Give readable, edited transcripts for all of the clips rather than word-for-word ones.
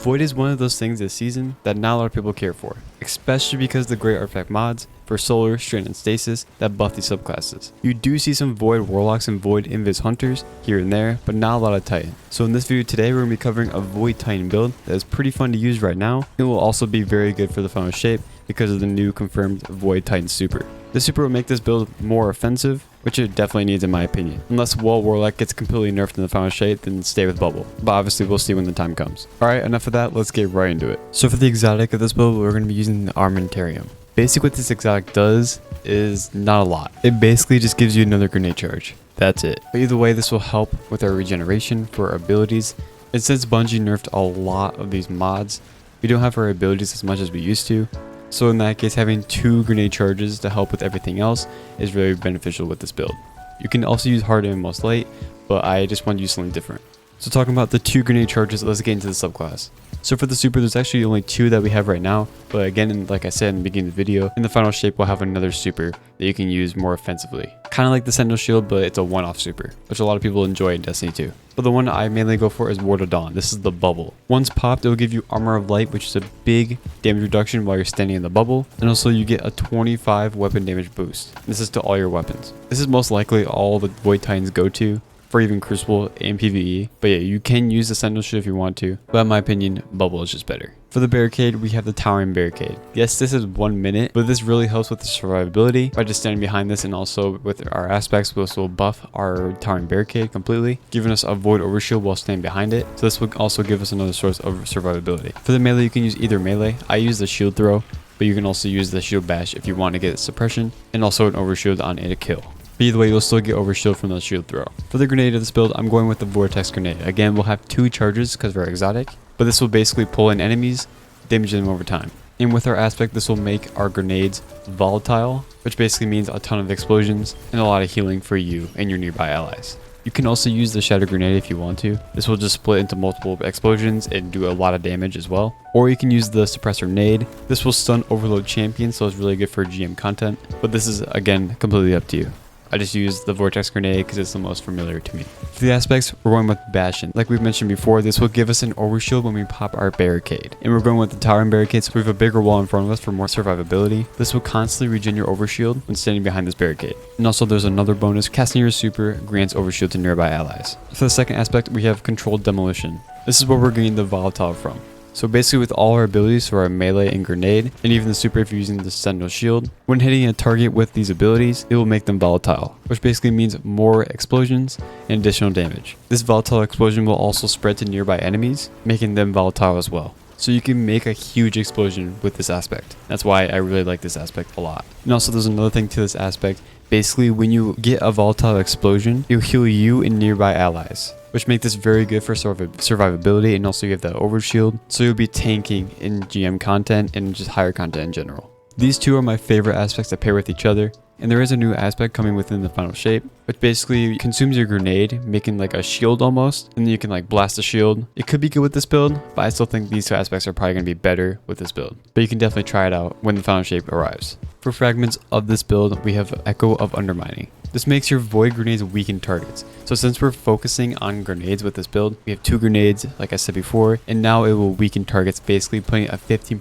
Void is one of those things this season that not a lot of people care for, especially because of the great artifact mods for Solar, Strand, and Stasis that buff these subclasses. You do see some Void Warlocks and Void Invis Hunters here and there, but not a lot of Titan. So in this video today, we're going to be covering a Void Titan build that is pretty fun to use right now. It will also be very good for the final shape because of the new confirmed Void Titan Super. The Super will make this build more offensive, which it definitely needs in my opinion. Unless Wall Warlock gets completely nerfed in the final shape, then stay with Bubble. But obviously we'll see when the time comes. Alright, enough of that, let's get right into it. So for the exotic of this build, we're going to be using the Armamentarium. Basically what this exotic does is not a lot. It basically just gives you another grenade charge. That's it. But either way, this will help with our regeneration for our abilities. And since Bungie nerfed a lot of these mods, we don't have our abilities as much as we used to. So in that case, having 2 grenade charges to help with everything else is very beneficial with this build. You can also use hard aim most late, but I just want to use something different. So talking about the 2 grenade charges, let's get into the subclass. So for the super, there's actually only 2 that we have right now, but again, like I said in the beginning of the video, in the final shape we'll have another super that you can use more offensively. Kind of like the Sentinel Shield, but it's a one-off super, which a lot of people enjoy in Destiny 2. But the one I mainly go for is Ward of Dawn. This is the bubble. Once popped, it will give you Armor of Light, which is a big damage reduction while you're standing in the bubble, and also you get a 25 weapon damage boost. This is to all your weapons. This is most likely all the Void Titans go to, for even Crucible and PvE. But yeah, you can use the Sentinel Shield if you want to, but in my opinion, Bubble is just better. For the barricade, we have the Towering Barricade. Yes, this is 1 minute, but this really helps with the survivability by just standing behind this, and also with our aspects, this will buff our Towering Barricade completely, giving us a Void Overshield while standing behind it. So this will also give us another source of survivability. For the melee, you can use either melee. I use the Shield Throw, but you can also use the Shield Bash if you want to get suppression, and also an Overshield on a kill. But either way, you'll still get Overshield from the Shield Throw. For the grenade of this build, I'm going with the Vortex Grenade. Again, we'll have 2 charges because we're exotic, but this will basically pull in enemies, damage them over time. And with our aspect, this will make our grenades volatile, which basically means a ton of explosions and a lot of healing for you and your nearby allies. You can also use the Shatter Grenade if you want to. This will just split into multiple explosions and do a lot of damage as well. Or you can use the Suppressor Nade. This will stun Overload Champions, so it's really good for GM content, but this is, again, completely up to you. I just use the Vortex Grenade because it's the most familiar to me. For the aspects, we're going with Bastion. Like we've mentioned before, this will give us an Overshield when we pop our Barricade. And we're going with the Towering Barricade, so we have a bigger wall in front of us for more survivability. This will constantly regen your Overshield when standing behind this barricade. And also there's another bonus, casting your super grants Overshield to nearby allies. For the second aspect, we have Controlled Demolition. This is where we're getting the Volatile from. So basically with all our abilities for our melee and grenade, and even the super if you're using the Sentinel Shield, when hitting a target with these abilities, it will make them volatile, which basically means more explosions and additional damage. This volatile explosion will also spread to nearby enemies, making them volatile as well. So you can make a huge explosion with this aspect. That's why I really like this aspect a lot. And also there's another thing to this aspect. Basically when you get a volatile explosion, it'll heal you and nearby allies, which make this very good for survivability, and also you have the Overshield, so you'll be tanking in GM content and just higher content in general. These 2 are my favorite aspects that pair with each other, and there is a new aspect coming within the final shape, which basically consumes your grenade, making like a shield almost, and then you can like blast the shield. It could be good with this build, but I still think these 2 aspects are probably going to be better with this build, but you can definitely try it out when the final shape arrives. For fragments of this build, we have Echo of Undermining. This makes your Void Grenades weaken targets. So since we're focusing on grenades with this build, we have 2 grenades, like I said before, and now it will weaken targets, basically putting a 15%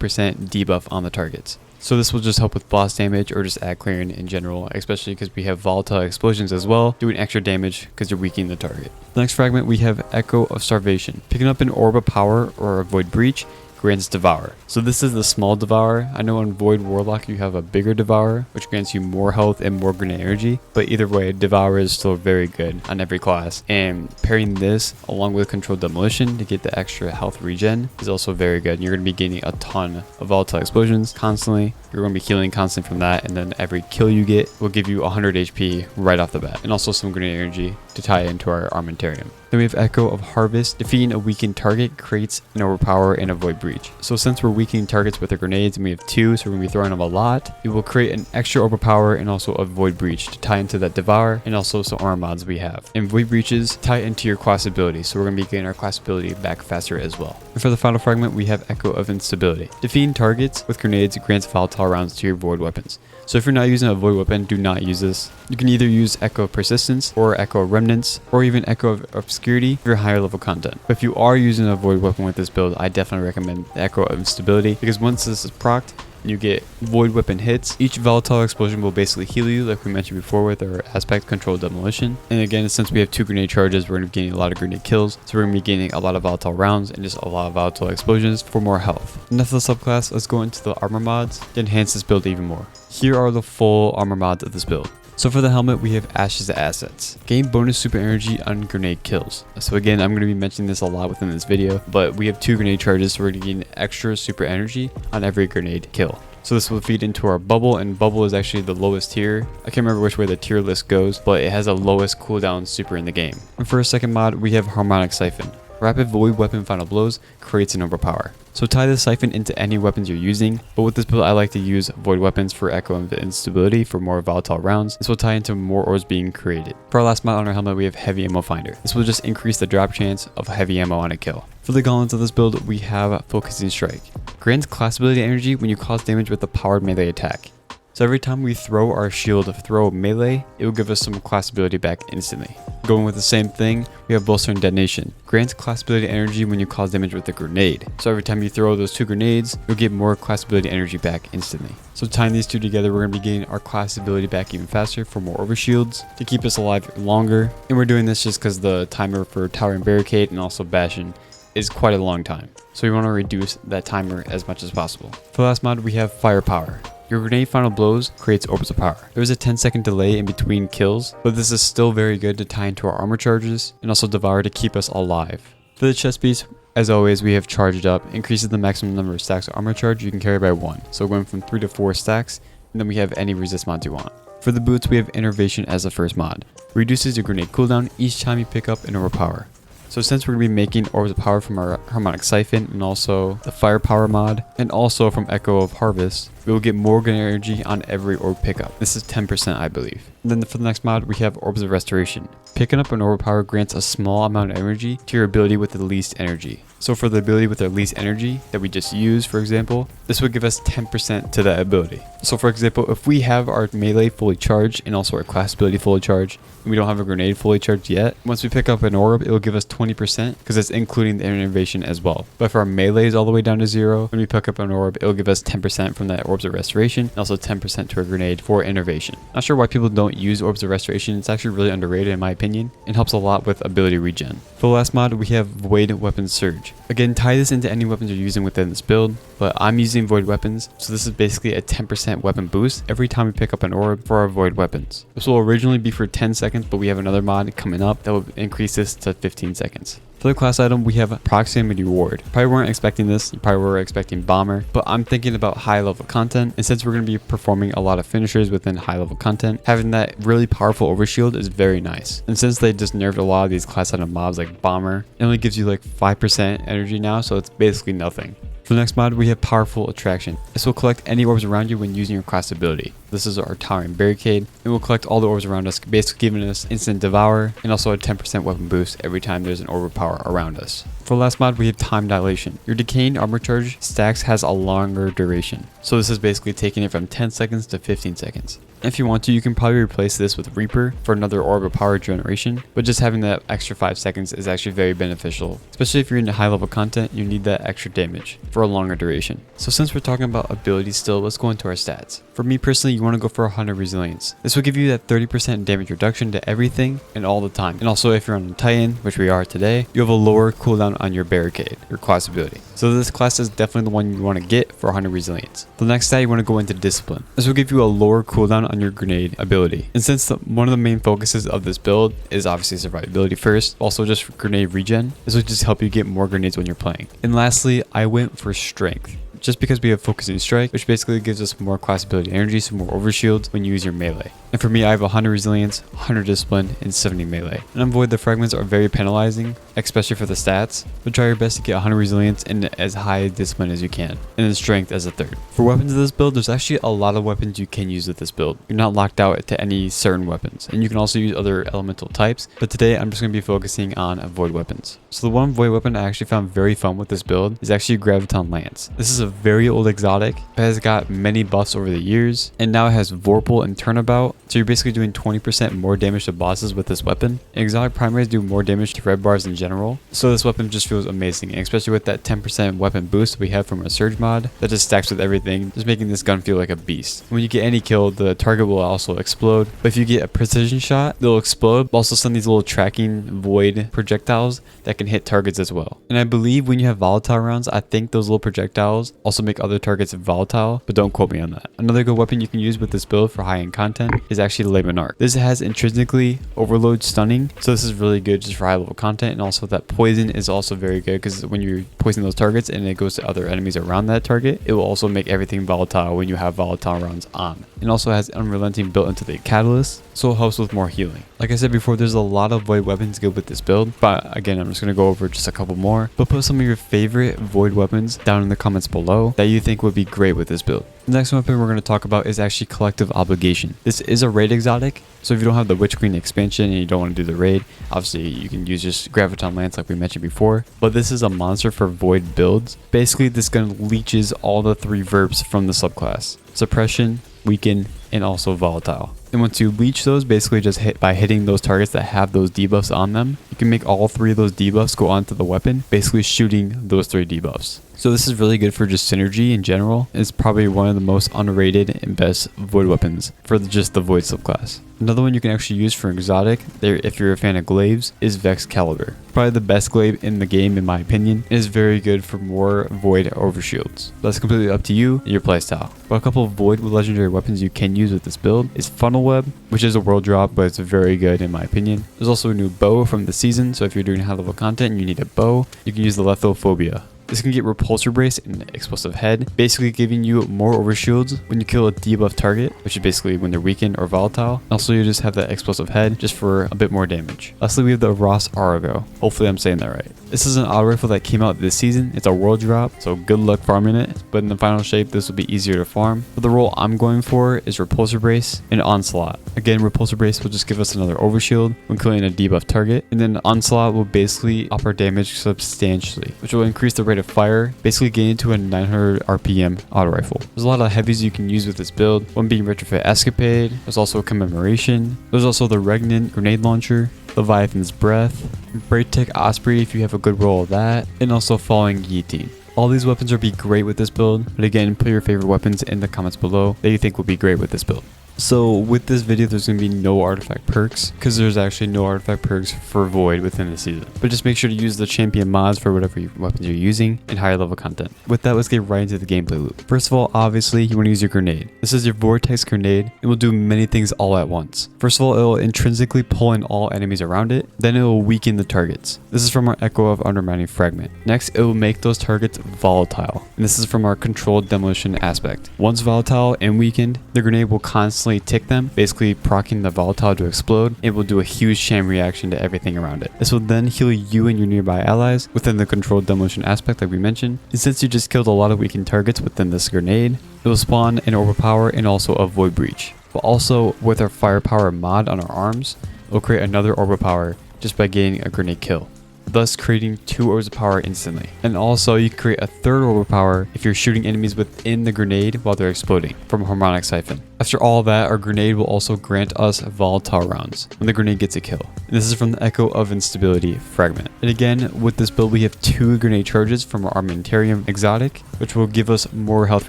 debuff on the targets. So this will just help with boss damage or just ad clearing in general, especially because we have volatile explosions as well, doing extra damage because you're weakening the target. The next fragment, we have Echo of Starvation. Picking up an Orb of Power or a Void Breach grants Devour. So this is the small Devour. I know on Void Warlock you have a bigger Devour, which grants you more health and more grenade energy, but either way, Devour is still very good on every class. And pairing this along with Controlled Demolition to get the extra health regen is also very good. You're going to be getting a ton of volatile explosions constantly. You're going to be healing constantly from that, and then every kill you get will give you 100 HP right off the bat, and also some grenade energy to tie into our Armamentarium. Then we have Echo of Harvest. Defeating a weakened target creates an Overpower and a Void Breach. So since we're weakening targets with our grenades, and we have 2, so we're going to be throwing them a lot, it will create an extra Overpower and also a Void Breach to tie into that Devour, and also some armor mods we have. And Void Breaches tie into your class ability, so we're going to be getting our class ability back faster as well. And for the final fragment, we have Echo of Instability. Defeating targets with grenades grants volatile rounds to your Void weapons. So if you're not using a Void weapon, do not use this. You can either use Echo of Persistence or Echo of Remnants, or even Echo of security for your higher level content. But if you are using a void weapon with this build, I definitely recommend the Echo of Instability, because once this is procced, and you get void weapon hits, each volatile explosion will basically heal you, like we mentioned before with our aspect control demolition. And again, since we have 2 grenade charges, we're going to be gaining a lot of grenade kills, so we're going to be gaining a lot of volatile rounds and just a lot of volatile explosions for more health. Enough of the subclass, let's go into the armor mods to enhance this build even more. Here are the full armor mods of this build. So for the helmet, we have Ash's assets. Gain bonus super energy on grenade kills. So again, I'm going to be mentioning this a lot within this video, but we have 2 grenade charges, so we're going to gain extra super energy on every grenade kill. So this will feed into our bubble, and bubble is actually the lowest tier. I can't remember which way the tier list goes, but it has the lowest cooldown super in the game. And for a second mod, we have Harmonic Siphon. Rapid void weapon final blows creates an overpower. So tie this siphon into any weapons you're using, but with this build I like to use void weapons for echo and instability for more volatile rounds. This will tie into more orbs being created. For our last mod on our helmet, we have heavy ammo finder. This will just increase the drop chance of heavy ammo on a kill. For the gauntlets of this build, we have focusing strike. Grants class ability energy when you cause damage with a powered melee attack. So every time we throw our shield throw melee, it will give us some class ability back instantly. Going with the same thing, we have bolster and detonation. Grants class ability energy when you cause damage with a grenade. So every time you throw those 2 grenades, you'll get more class ability energy back instantly. So tying these 2 together, we're going to be getting our class ability back even faster for more overshields to keep us alive longer. And we're doing this just because the timer for towering barricade and also bastion is quite a long time. So we want to reduce that timer as much as possible. For the last mod, we have firepower. Your grenade final blows creates orbs of power. There is a 10-second delay in between kills, but this is still very good to tie into our armor charges and also devour to keep us alive. For the chest piece, as always, we have charged up, increases the maximum number of stacks of armor charge you can carry by 1. So going from 3 to 4 stacks, and then we have any resist mods you want. For the boots, we have Innervation as the first mod. Reduces your grenade cooldown each time you pick up an overpower. So since we're going to be making orbs of power from our harmonic siphon and also the firepower mod and also from Echo of Harvest, we will get more grenade energy on every orb pickup. This is 10% I believe. And then for the next mod, we have Orbs of Restoration. Picking up an orb of power grants a small amount of energy to your ability with the least energy. So for the ability with the least energy that we just used, for example, this would give us 10% to that ability. So for example, if we have our melee fully charged and also our class ability fully charged, and we don't have a grenade fully charged yet, once we pick up an orb, it will give us 20% because it's including the innervation as well. But if our melee is all the way down to 0, when we pick up an orb, it will give us 10% from that Orbs of Restoration and also 10% to a grenade for innervation. Not sure why people don't use Orbs of Restoration. It's actually really underrated in my opinion and helps a lot with ability regen. For the last mod, we have Void Weapon Surge. Again, tie this into any weapons you're using within this build, but I'm using Void Weapons, so this is basically a 10% weapon boost every time we pick up an orb for our Void Weapons. This will originally be for 10 seconds, but we have another mod coming up that will increase this to 15 seconds. For the class item, we have Proximity Ward. Probably weren't expecting this, you probably were expecting Bomber, but I'm thinking about high level content, and since we're going to be performing a lot of finishers within high level content, having that really powerful overshield is very nice. And since they just nerfed a lot of these class item mobs like Bomber, it only gives you like 5% energy now, so it's basically nothing. For the next mod, we have Powerful Attraction. This will collect any orbs around you when using your class ability. This is our Towering Barricade. It will collect all the orbs around us, basically giving us instant devour and also a 10% weapon boost every time there's an orb of power around us. For the last mod, we have Time Dilation. Your decaying armor charge stacks has a longer duration. So this is basically taking it from 10 seconds to 15 seconds. If you want to, you can probably replace this with Reaper for another orb of power generation, but just having that extra 5 seconds is actually very beneficial. Especially if you're into high level content, you need that extra damage for a longer duration. So since we're talking about abilities still, let's go into our stats. For me personally, you want to go for 100 resilience. This will give you that 30% damage reduction to everything and all the time. And also if you're on a Titan, which we are today, you have a lower cooldown on your barricade, your class ability. So this class is definitely the one you want to get for 100 resilience. The next stat, you want to go into discipline. This will give you a lower cooldown on your grenade ability. And since one of the main focuses of this build is obviously survivability first, also just grenade regen, this will just help you get more grenades when you're playing. And lastly, I went for strength. Just because we have focusing strike, which basically gives us more class ability energy, so more overshields when you use your melee. And for me, I have 100 resilience, 100 discipline, and 70 melee. And avoid the fragments are very penalizing, especially for the stats, but try your best to get 100 resilience and as high discipline as you can, and then strength as a third. For weapons of this build, there's actually a lot of weapons you can use with this build. You're not locked out to any certain weapons, and you can also use other elemental types, but today I'm just going to be focusing on void weapons. So the one void weapon I actually found very fun with this build is actually Graviton Lance. This is a very old exotic, but has got many buffs over the years, and now it has Vorpal and Turnabout, so you're basically doing 20% more damage to bosses with this weapon. Exotic primaries do more damage to red bars in general, so this weapon just feels amazing, and especially with that 10% weapon boost we have from our Surge mod that just stacks with everything, just making this gun feel like a beast. When you get any kill, the target will also explode, but if you get a precision shot, they'll explode, but also send these little tracking void projectiles that can hit targets as well. And I believe when you have volatile rounds, I think those little projectiles also make other targets volatile, but don't quote me on that. Another good weapon you can use with this build for high-end content is actually the Laban Arc. This has intrinsically overload stunning, so this is really good just for high-level content, and also that poison is also very good because when you're poisoning those targets and it goes to other enemies around that target, it will also make everything volatile when you have volatile rounds on. It also has Unrelenting built into the catalyst, so it helps with more healing. Like I said before, there's a lot of void weapons good with this build, but again, I'm just going to go over just a couple more. But put some of your favorite void weapons down in the comments below that you think would be great with this build. The next weapon we're going to talk about is actually Collective Obligation. This is a raid exotic, so if you don't have the Witch Queen expansion and you don't want to do the raid, obviously you can use just Graviton Lance like we mentioned before. But this is a monster for void builds. Basically, this gun leeches all the 3 verbs from the subclass: Suppression, Weaken, and also Volatile. And once you leech those, basically just by hitting those targets that have those debuffs on them, you can make all 3 of those debuffs go onto the weapon, basically shooting those 3 debuffs. So this is really good for just synergy in general. It's probably one of the most underrated and best void weapons for just the void subclass. Another one you can actually use for exotic, if you're a fan of glaives, is Vex Caliber. Probably the best glaive in the game in my opinion. It is very good for more void overshields. That's completely up to you and your playstyle. But a couple of void legendary weapons you can use with this build is Funnel Web, which is a world drop, but it's very good in my opinion. There's also a new bow from the season, so if you're doing high level content and you need a bow, you can use the Lethophobia. This can get Repulsor Brace and Explosive Head, basically giving you more overshields when you kill a debuff target, which is basically when they're weakened or volatile. Also, you just have that Explosive Head just for a bit more damage. Lastly, we have the Ross Arago. Hopefully I'm saying that right. This is an auto rifle that came out this season. It's a world drop, so good luck farming it, but in the final shape, this will be easier to farm. But the role I'm going for is Repulsor Brace and Onslaught. Again, Repulsor Brace will just give us another overshield when killing a debuff target, and then Onslaught will basically up our damage substantially, which will increase the rate of fire, basically getting to a 900 RPM auto rifle. There's a lot of heavies you can use with this build, one being Retrofit Escapade, there's also Commemoration, there's also the Regnant Grenade Launcher, Leviathan's Breath, Braytech Osprey if you have a good roll of that, and also Falling Guillotine. All these weapons would be great with this build, but again, put your favorite weapons in the comments below that you think would be great with this build. So with this video, there's going to be no artifact perks because there's actually no artifact perks for Void within the season. But just make sure to use the champion mods for whatever weapons you're using and higher level content. With that, let's get right into the gameplay loop. First of all, obviously, you want to use your grenade. This is your Vortex grenade. It will do many things all at once. First of all, it will intrinsically pull in all enemies around it. Then it will weaken the targets. This is from our Echo of Undermining Fragment. Next, it will make those targets volatile. And this is from our Controlled Demolition aspect. Once volatile and weakened, the grenade will constantly tick them, basically proccing the volatile to explode. It will do a huge chain reaction to everything around it. This will then heal you and your nearby allies within the Controlled Demolition aspect like we mentioned. And since you just killed a lot of weakened targets within this grenade, it will spawn an Overpower and also a Void Breach. But also with our Firepower mod on our arms, it will create another Overpower just by getting a grenade kill, thus creating 2 orbs of power instantly. And also you can create a third orb of power if you're shooting enemies within the grenade while they're exploding from Harmonic Siphon. After all that, our grenade will also grant us volatile rounds when the grenade gets a kill. And this is from the Echo of Instability Fragment. And again, with this build we have 2 grenade charges from our Armamentarium exotic, which will give us more health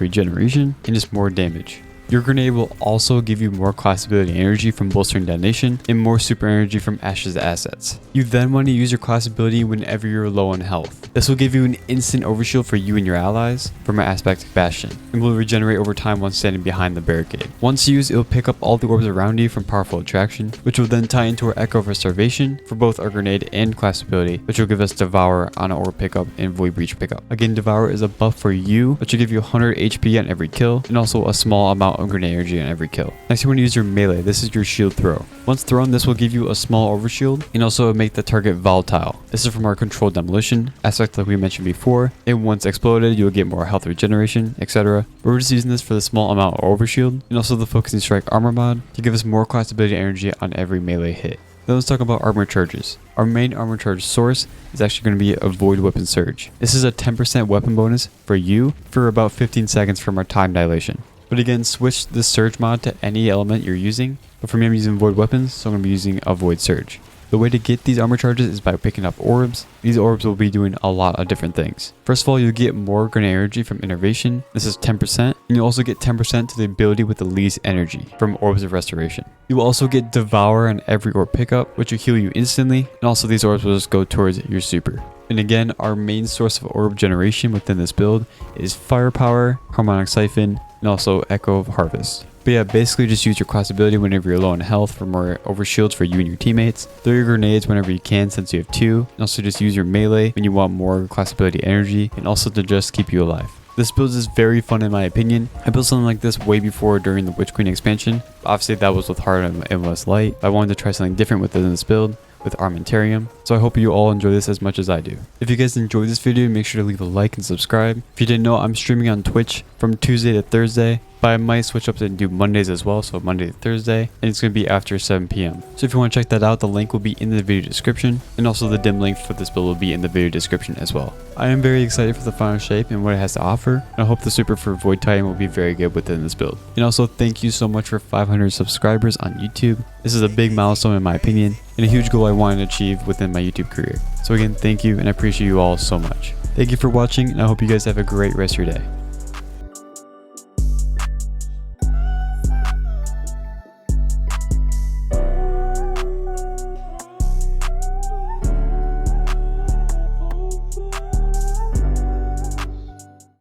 regeneration and just more damage. Your grenade will also give you more class ability energy from Bolstering Detonation and more super energy from Ash's assets. You then want to use your class ability whenever you're low on health. This will give you an instant overshield for you and your allies from our aspect Bastion, and will regenerate over time once standing behind the barricade. Once used, it will pick up all the orbs around you from Powerful Attraction, which will then tie into our Echo of Starvation for both our grenade and class ability, which will give us Devour on our orb pickup and Void Breach pickup. Again, Devour is a buff for you, which will give you 100 HP on every kill, and also a small amount of grenade energy on every kill. Next, you want to use your melee. This is your shield throw. Once thrown, this will give you a small overshield and also make the target volatile. This is from our Controlled Demolition aspect like we mentioned before, and once exploded, you will get more health regeneration, etc. But we're just using this for the small amount of overshield and also the Focusing Strike armor mod to give us more class ability energy on every melee hit. Then let's talk about armor charges. Our main armor charge source is actually going to be a Void Weapon Surge. This is a 10% weapon bonus for you for about 15 seconds from our time dilation. But again, switch this Surge mod to any element you're using. But for me, I'm using Void Weapons, so I'm going to be using a Void Surge. The way to get these armor charges is by picking up orbs. These orbs will be doing a lot of different things. First of all, you'll get more grenade energy from Innervation. This is 10%. And you'll also get 10% to the ability with the least energy from Orbs of Restoration. You will also get Devour on every orb pickup, which will heal you instantly. And also these orbs will just go towards your super. And again, our main source of orb generation within this build is Firepower, Harmonic Siphon, and also Echo of Harvest. But yeah, basically just use your class ability whenever you're low on health for more overshields for you and your teammates. Throw your grenades whenever you can since you have 2. And also just use your melee when you want more class ability energy and also to just keep you alive. This build is very fun in my opinion. I built something like this way before during the Witch Queen expansion. Obviously that was with hard and less light. I wanted to try something different within this build with Armamentarium. So I hope you all enjoy this as much as I do. If you guys enjoyed this video, make sure to leave a like and subscribe. If you didn't know, I'm streaming on Twitch from Tuesday to Thursday. But I might switch up and do Mondays as well, so Monday to Thursday, and it's going to be after 7 p.m. So if you want to check that out, the link will be in the video description, and also the dim link for this build will be in the video description as well. I am very excited for the final shape and what it has to offer, and I hope the super for Void Titan will be very good within this build. And also thank you so much for 500 subscribers on YouTube. This is a big milestone in my opinion, and a huge goal I want to achieve within my YouTube career. So again, thank you, and I appreciate you all so much. Thank you for watching, and I hope you guys have a great rest of your day.